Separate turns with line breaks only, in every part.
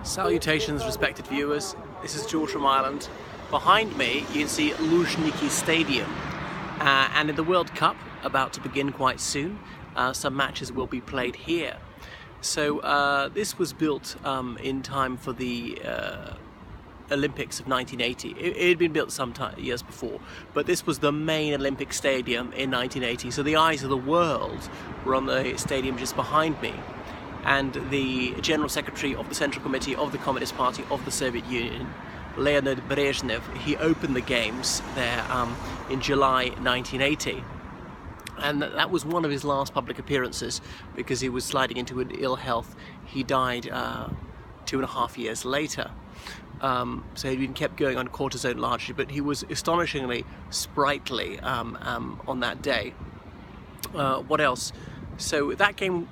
Salutations, respected viewers. This is George from Ireland. Behind me you can see Luzhniki Stadium, and in the World Cup about to begin quite soon, some matches will be played here. So this was built in time for the Olympics of 1980. It had been built some years before, but this was the main Olympic stadium in 1980. So the eyes of the world were on the stadium just behind me. And the General Secretary of the Central Committee of the Communist Party of the Soviet Union, Leonid Brezhnev, he opened the games there in July 1980. And that was one of his last public appearances because he was sliding into an ill health. He died 2.5 years later. So he'd been kept going on cortisone largely, but he was astonishingly sprightly on that day. What else? So that game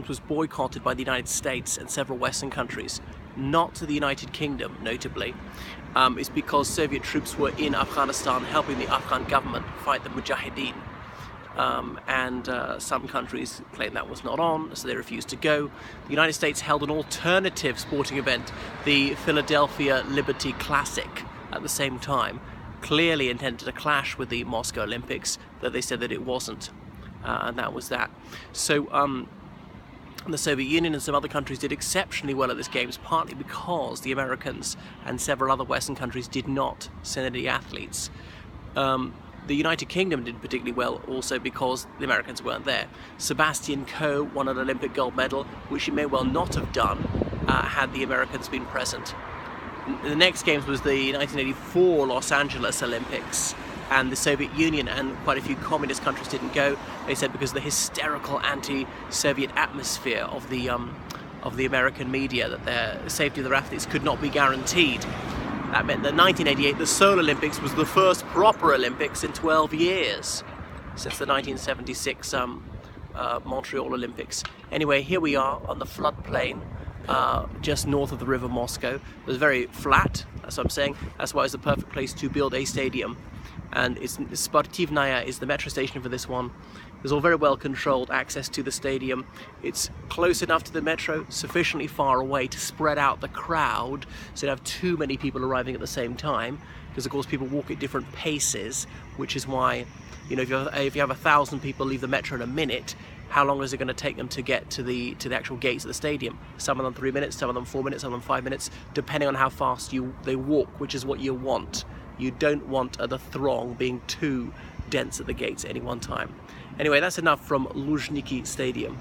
was boycotted by the United States and several Western countries, not to the United Kingdom, notably. It's because Soviet troops were in Afghanistan helping the Afghan government fight the Mujahideen. And some countries claimed that was not on, so they refused to go. The United States held an alternative sporting event, the Philadelphia Liberty Classic, at the same time, clearly intended to clash with the Moscow Olympics, though they said that it wasn't. And that was that. So the Soviet Union and some other countries did exceptionally well at this Games, partly because the Americans and several other Western countries did not send any athletes. The United Kingdom did particularly well also because the Americans weren't there. Sebastian Coe won an Olympic gold medal, which he may well not have done had the Americans been present. The next Games was the 1984 Los Angeles Olympics, and the Soviet Union and quite a few communist countries didn't go. They said because of the hysterical anti-Soviet atmosphere of the American media, that the safety of their athletes could not be guaranteed. That meant that 1988, the Seoul Olympics, was the first proper Olympics in 12 years since the 1976 Montreal Olympics. Anyway, here we are on the floodplain just north of the river Moscow. It was very flat, that's what I'm saying. That's why it's the perfect place to build a stadium. And Sportivnaya is the metro station for this one. There's all very well controlled access to the stadium. It's close enough to the metro, sufficiently far away to spread out the crowd, so you don't have too many people arriving at the same time, because of course people walk at different paces, which is why, you know, if you have 1,000 people leave the metro in a minute, how long is it going to take them to get to the actual gates of the stadium? Some of them 3 minutes, some of them 4 minutes, some of them 5 minutes, depending on how fast they walk, which is what you want. You don't want the throng being too dense at the gates at any one time. Anyway, that's enough from Luzhniki Stadium.